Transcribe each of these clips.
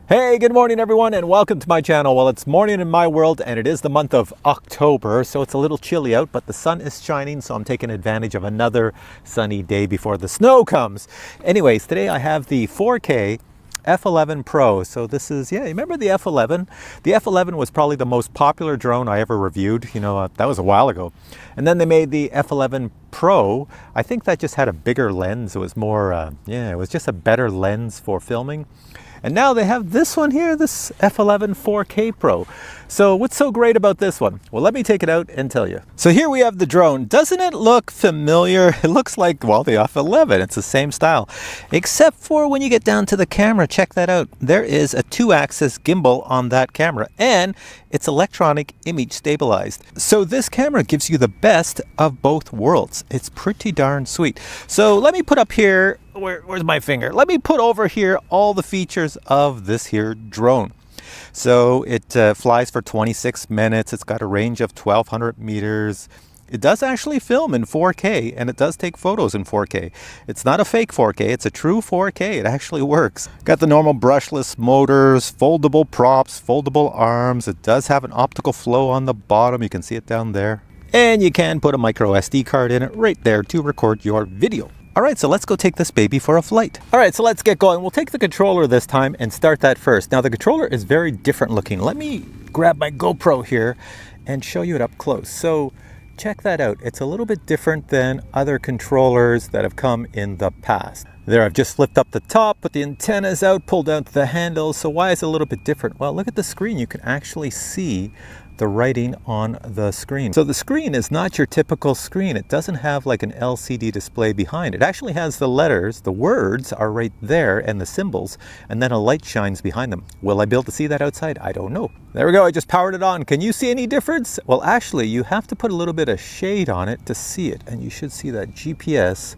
Hey, good morning everyone and welcome to my channel. Well, it's morning in my world and it is the month of October, so it's a little chilly out, but the sun is shining, so I'm taking advantage of another sunny day before the snow comes. Anyways, today I have the 4K F11 Pro. So this is, you remember the F11? The F11 was probably the most popular drone I ever reviewed. That was a while ago. And then they made the F11 Pro. I think that just had a bigger lens. It was more, it was just a better lens for filming. And now they have this one here, this F11 4K Pro. So what's so great about this one? Well, let me take it out and tell you. So here we have the drone. Doesn't it look familiar? It looks like, well, the F11. It's the same style. Except for when you get down to the camera, check that out. There is a 2-axis gimbal on that camera and it's electronic image stabilized. So this camera gives you the best of both worlds. It's pretty darn sweet. So let me put up here, where's my finger? Let me put over here all the features of this here drone. So it flies for 26 minutes. It's got a range of 1,200 meters. It does actually film in 4K and it does take photos in 4K. It's not a fake 4K, it's a true 4K. It actually works. Got the normal brushless motors, foldable props, foldable arms. It does have an optical flow on the bottom. You can see it down there. And you can put a micro SD card in it right there to record your video. All right, so let's go take this baby for a flight. All right, so let's get going. We'll take the controller this time and start that first. Now the controller is very different looking. Let me grab my GoPro here and show you it up close. So check that out. It's a little bit different than other controllers that have come in the past. There, I've just flipped up the top, put the antennas out, pulled out the handles. So why is it a little bit different? Well, look at the screen. You can actually see the writing on the screen. So the screen is not your typical screen. It doesn't have like an LCD display behind. It actually has the letters, the words are right there and the symbols, and then a light shines behind them. Will I be able to see that outside? I don't know. There we go, I just powered it on. Can you see any difference? Well, actually, you have to put a little bit of shade on it to see it, and you should see that GPS.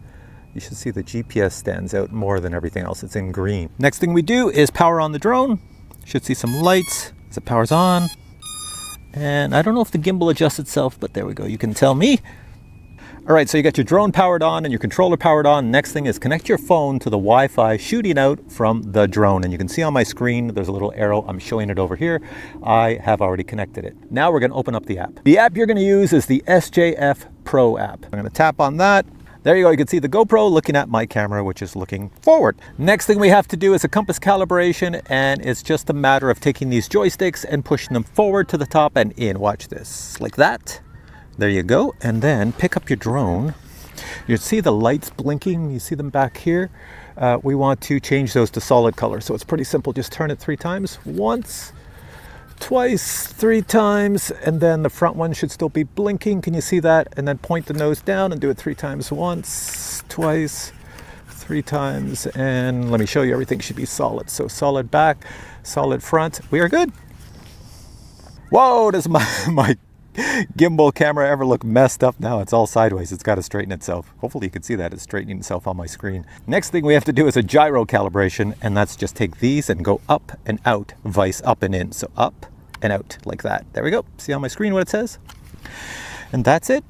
You should see the GPS stands out more than everything else. It's in green. Next thing we do is power on the drone. Should see some lights as it powers on. And I don't know if the gimbal adjusts itself, but there we go. You can tell me. All right, so you got your drone powered on and your controller powered on. Next thing is connect your phone to the Wi-Fi shooting out from the drone. And you can see on my screen, there's a little arrow. I'm showing it over here. I have already connected it. Now we're going to open up the app. The app you're going to use is the SJF Pro app. I'm going to tap on that. There you go, you can see the GoPro looking at my camera, which is looking forward. Next thing we have to do is a compass calibration, and it's just a matter of taking these joysticks and pushing them forward to the top and in. Watch this, like that. There you go, and then pick up your drone. You see the lights blinking, you see them back here. We want to change those to solid color, so it's pretty simple. Just turn it 3 times, once, twice, 3 times, and then the front one should still be blinking. Can you see that? And then point the nose down and do it 3 times. Once, twice, 3 times, and let me show you, everything should be solid. So solid back, solid front. We are good. Whoa, does my gimbal camera ever look messed up? Now it's all sideways. It's got to straighten itself. Hopefully you can see that it's straightening itself on my screen. Next thing we have to do is a gyro calibration, and that's just take these and go up and out, vice up and in. So up and out like that. There we go. See on my screen what it says? And that's it.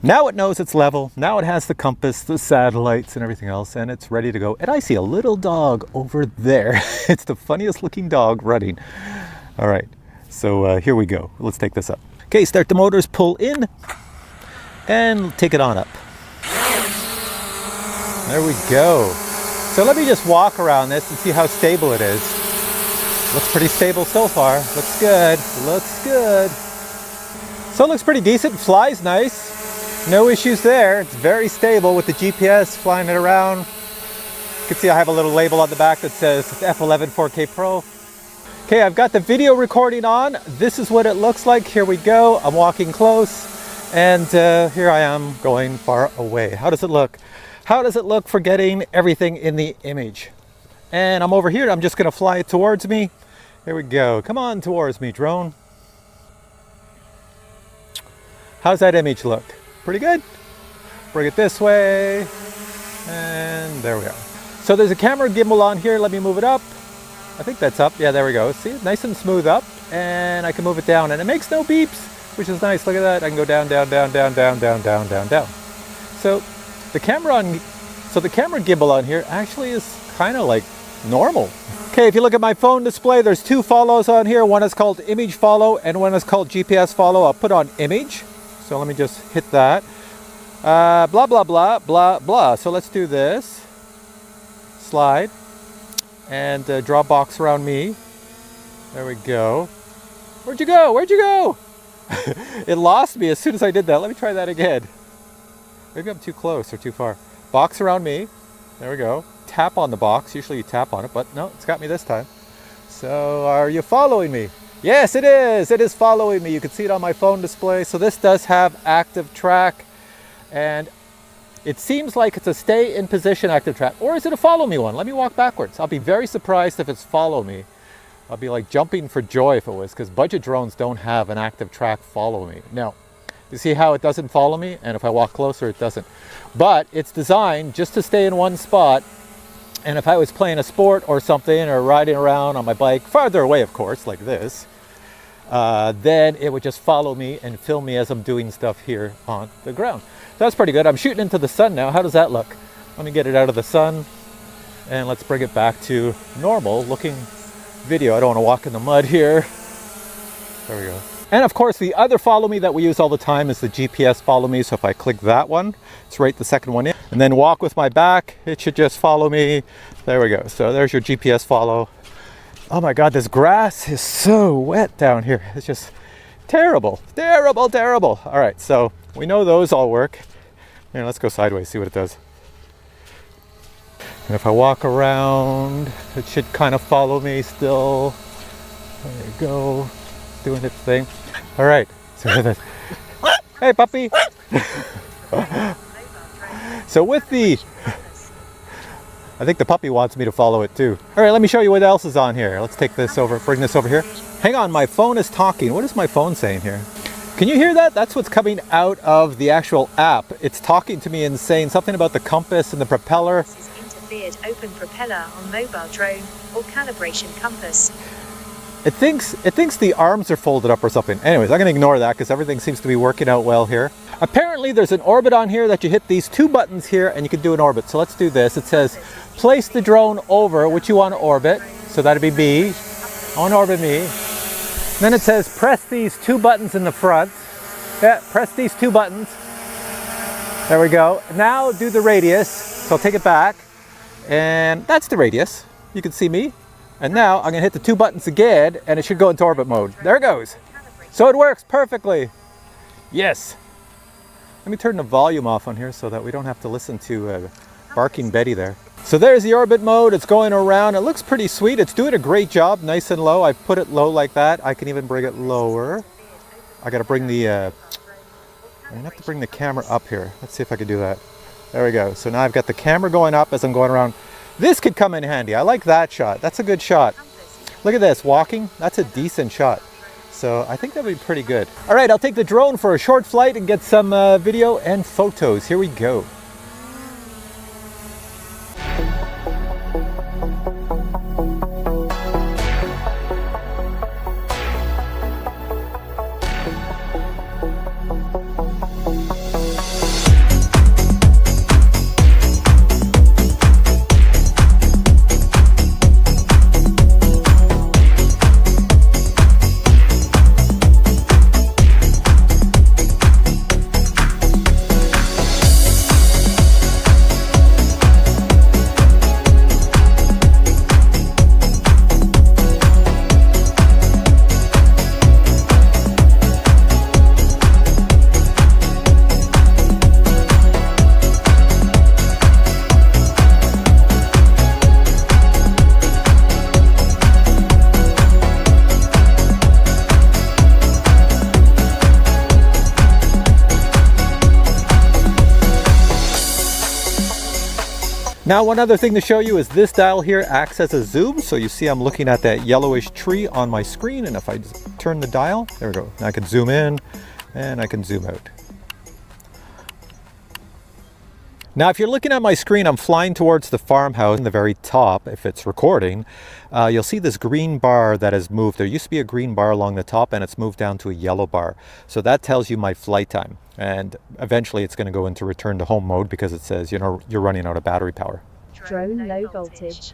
Now it knows it's level. Now it has the compass, the satellites and everything else, and it's ready to go. And I see a little dog over there. It's the funniest looking dog running. All right, so here we go. Let's take this up. Okay, start the motors, pull in, and take it on up. There we go. So let me just walk around this and see how stable it is. Looks pretty stable so far. Looks good, looks good. So it looks pretty decent, flies nice. No issues there, it's very stable with the GPS flying it around. You can see I have a little label on the back that says F11 4K Pro. Okay, I've got the video recording on. This is what it looks like. Here we go. I'm walking close, and here I am going far away. How does it look? How does it look for getting everything in the image? And I'm over here. I'm just going to fly it towards me. Here we go. Come on towards me, drone. How's that image look? Pretty good. Bring it this way, and there we are. So there's a camera gimbal on here. Let me move it up. I think that's up. Yeah, there we go. See, nice and smooth up, and I can move it down, and it makes no beeps, which is nice. Look at that. I can go down, down, down, down, down, down, down, down, down. So the camera gimbal on here actually is kind of like normal. Okay, if you look at my phone display, there's two follows on here. One is called image follow and one is called GPS follow. I'll put on image. So let me just hit that. Blah, blah, blah, blah, blah. So let's do this. Slide. And draw a box around me. There we go. Where'd you go? Where'd you go? It lost me as soon as I did that. Let me try that again. Maybe I'm too close or too far. Box around me. There we go. Tap on the box. Usually you tap on it, but no, it's got me this time. So are you following me? Yes, it is. It is following me. You can see it on my phone display. So this does have active track, and it seems like it's a stay in position active track. Or is it a follow me one? Let me walk backwards. I'll be very surprised if it's follow me. I'll be like jumping for joy if it was, because budget drones don't have an active track follow me. Now, you see how it doesn't follow me? And if I walk closer, it doesn't. But it's designed just to stay in one spot. And if I was playing a sport or something, or riding around on my bike, farther away, of course, like this, then it would just follow me and film me as I'm doing stuff here on the ground. So that's pretty good. I'm shooting into the sun now. How does that look? Let me get it out of the sun, and let's bring it back to normal looking video. I don't want to walk in the mud here. There we go. And of course, the other follow me that we use all the time is the GPS follow me. So if I click that one, it's right the second one in, and then walk with my back, it should just follow me. There we go. So there's your GPS follow. Oh my God, this grass is so wet down here. It's just terrible, terrible, terrible. All right, so we know those all work. Here, let's go sideways, see what it does. And if I walk around, it should kind of follow me still. There you go, doing its thing. All right, so this. Hey puppy. So with the, I think the puppy wants me to follow it too. All right, let me show you what else is on here. Let's take this over, bring this over here. Hang on, my phone is talking. What is my phone saying here? Can you hear that? That's what's coming out of the actual app. It's talking to me and saying something about the compass and the propeller. Interfered, open propeller on mobile drone or calibration compass. It thinks the arms are folded up or something. Anyways, I'm gonna ignore that because everything seems to be working out well here. Apparently there's an orbit on here that you hit these two buttons here and you can do an orbit. So let's do this. It says, place the drone over which you want to orbit. So that'd be me. I want to orbit me. Then it says, press these two buttons in the front. Yeah, press these two buttons. There we go. Now do the radius. So I'll take it back. And that's the radius. You can see me. And now I'm gonna hit the two buttons again and it should go into orbit mode. There it goes. So it works perfectly. Yes. Let me turn the volume off on here so that we don't have to listen to barking Betty there. So there's the orbit mode. It's going around. It looks pretty sweet. It's doing a great job, nice and low. I put it low like that. I can even bring it lower. I gotta bring the, I'm gonna have to bring the camera up here. Let's see if I can do that. There we go. So now I've got the camera going up as I'm going around. This could come in handy. I like that shot. That's a good shot. Look at this, walking. That's a decent shot. So I think that'll be pretty good. All right, I'll take the drone for a short flight and get some video and photos. Here we go. Now, one other thing to show you is this dial here acts as a zoom. So you see I'm looking at that yellowish tree on my screen, and if I just turn the dial, there we go. Now I can zoom in and I can zoom out. Now, if you're looking at my screen, I'm flying towards the farmhouse in the very top. If it's recording, you'll see this green bar that has moved. There used to be a green bar along the top and it's moved down to a yellow bar. So that tells you my flight time. And eventually it's going to go into return to home mode because it says, you know, you're running out of battery power. Drone low voltage.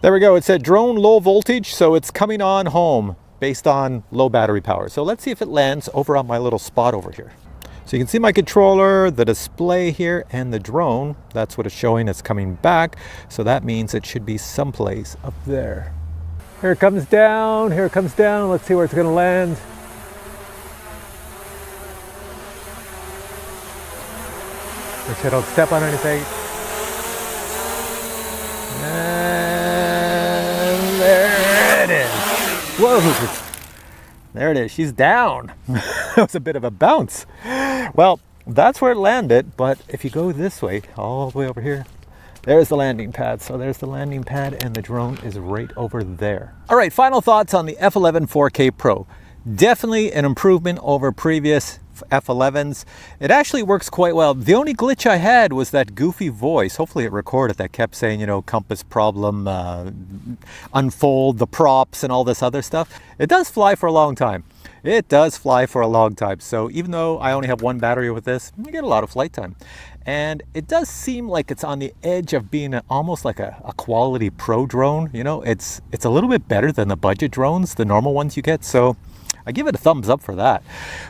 There we go. It said drone low voltage, so it's coming on home based on low battery power. So let's see if it lands over on my little spot over here. So you can see my controller, the display here, and the drone. That's what it's showing. It's coming back. So that means it should be someplace up there. Here it comes down. Here it comes down. Let's see where it's going to land. Make sure I don't step on anything. And there it is. Whoa. There it is. She's down. That was a bit of a bounce. Well, that's where it landed. But if you go this way, all the way over here, there's the landing pad. So there's the landing pad and the drone is right over there. All right, final thoughts on the F11 4K Pro. Definitely an improvement over previous F11s. It actually works quite well. The only glitch I had was that goofy voice. Hopefully it recorded that kept saying, you know, compass problem, unfold the props and all this other stuff. It does fly for a long time. It does fly for a long time. So even though I only have one battery with this, you get a lot of flight time. And it does seem like it's on the edge of being almost like a quality pro drone. You know, it's a little bit better than the budget drones, the normal ones you get. So I give it a thumbs up for that.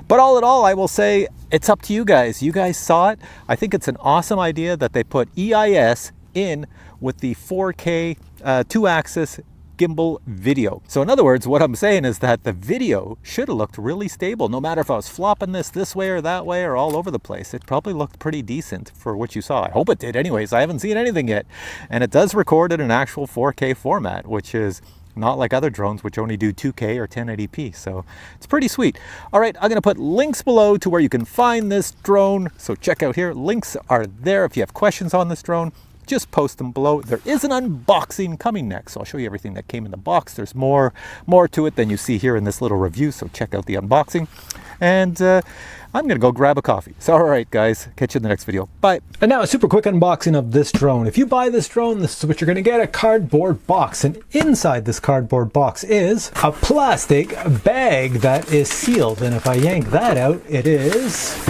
But all in all, I will say it's up to you guys. You guys saw it. I think it's an awesome idea that they put EIS in with the 4K 2-axis gimbal video. So in other words, what I'm saying is that the video should have looked really stable. No matter if I was flopping this way or that way or all over the place, it probably looked pretty decent for what you saw. I hope it did anyways. I haven't seen anything yet. And it does record in an actual 4K format, which is not like other drones which only do 2K or 1080p. So it's pretty sweet. All right, I'm going to put links below to where you can find this drone. So check out here. Links are there. If you have questions on this drone, just post them below. There is an unboxing coming next. So I'll show you everything that came in the box. There's more to it than you see here in this little review. So check out the unboxing. And I'm going to go grab a coffee. So all right, guys, catch you in the next video. Bye. And now a super quick unboxing of this drone. If you buy this drone, this is what you're going to get, a cardboard box. And inside this cardboard box is a plastic bag that is sealed. And if I yank that out, it is,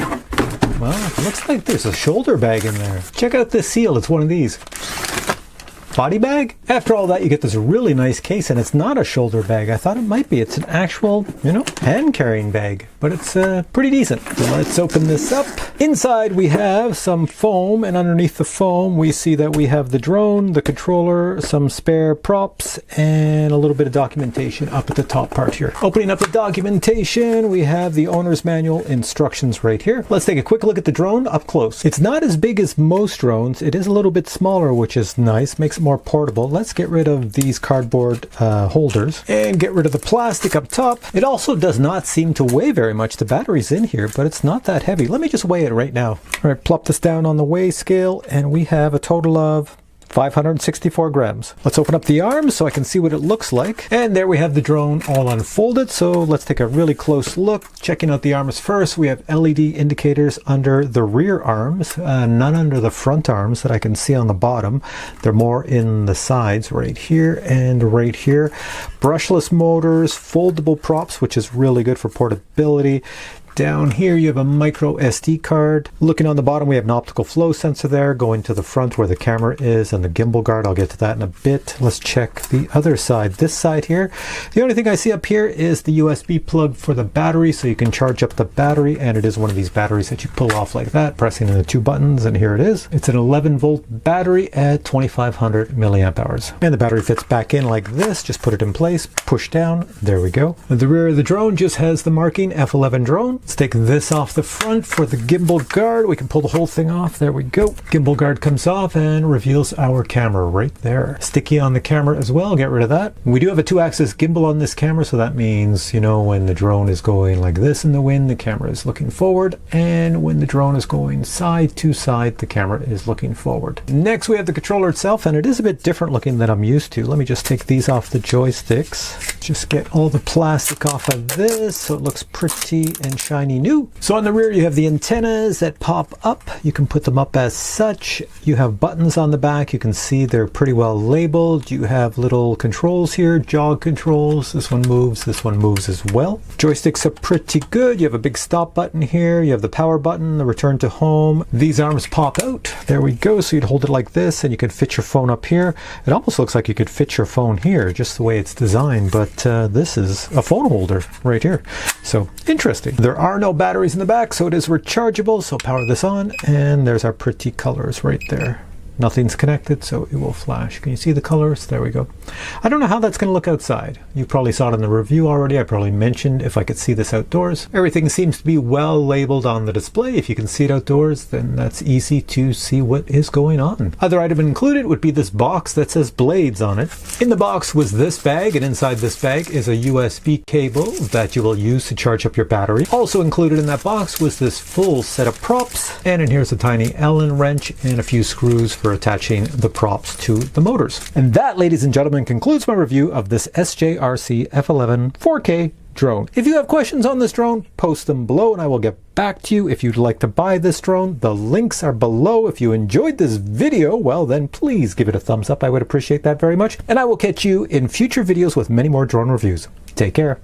well, it looks like there's a shoulder bag in there. Check out this seal. It's one of these. Body bag? After all that, you get this really nice case, and it's not a shoulder bag. I thought it might be. It's an actual, you know, hand-carrying bag, but it's pretty decent. So let's open this up. Inside, we have some foam, and underneath the foam, we see that we have the drone, the controller, some spare props, and a little bit of documentation up at the top part here. Opening up the documentation, we have the owner's manual instructions right here. Let's take a quick look at the drone up close. It's not as big as most drones. It is a little bit smaller, which is nice. Makes it more portable. Let's get rid of these cardboard holders and get rid of the plastic up top. It also does not seem to weigh very much. The battery's in here, but it's not that heavy. Let me just weigh it right now. All right, plop this down on the weigh scale, and we have a total of 564 grams. Let's open up the arms so I can see what it looks like. And there we have the drone all unfolded. So let's take a really close look. Checking out the arms first, we have LED indicators under the rear arms, none under the front arms that I can see on the bottom. They're more in the sides right here and right here. Brushless motors, foldable props, which is really good for portability. Down here you have a micro SD card. Looking on the bottom, we have an optical flow sensor there going to the front where the camera is, and the gimbal guard. I'll get to that in a bit. Let's check the other side. This side here, the only thing I see up here is the USB plug for the battery, so you can charge up the battery, and it is one of these batteries that you pull off like that, pressing in the two buttons, and here it is. It's an 11-volt battery at 2500 milliamp hours. And the battery fits back in like this. Just put it in place, push down, there we go. The rear of the drone just has the marking F11 drone. Let's take this off the front for the gimbal guard. We can pull the whole thing off. There we go. Gimbal guard comes off and reveals our camera right there. Sticky on the camera as well. Get rid of that. We do have a 2-axis gimbal on this camera, so that means, you know, when the drone is going like this in the wind, the camera is looking forward, and when the drone is going side to side, the camera is looking forward. Next, we have the controller itself, and it is a bit different looking than I'm used to. Let me just take these off the joysticks. Just get all the plastic off of this so it looks pretty and shiny new. So on the rear you have the antennas that pop up. You can put them up as such. You have buttons on the back. You can see they're pretty well labeled. You have little controls here, jog controls. This one moves as well. Joysticks are pretty good. You have a big stop button here. You have the power button, the return to home. These arms pop out. There we go. So you'd hold it like this and you can fit your phone up here. It almost looks like you could fit your phone here, just the way it's designed, but this is a phone holder right here. So interesting. There are no batteries in the back, so it is rechargeable. So power this on, and there's our pretty colors right there. Nothing's connected, so it will flash. Can you see the colors? There we go. I don't know how that's going to look outside. You probably saw it in the review already. I probably mentioned if I could see this outdoors. Everything seems to be well labeled on the display. If you can see it outdoors, then that's easy to see what is going on. Other item included would be this box that says Blades on it. In the box was this bag, and inside this bag is a USB cable that you will use to charge up your battery. Also included in that box was this full set of props, and in here's a tiny Allen wrench and a few screws for attaching the props to the motors. And that, ladies and gentlemen, concludes my review of this SJRC F11 4K drone. If you have questions on this drone, post them below and I will get back to you. If you'd like to buy this drone, the links are below. If you enjoyed this video, well then please give it a thumbs up. I would appreciate that very much. And I will catch you in future videos with many more drone reviews. Take care.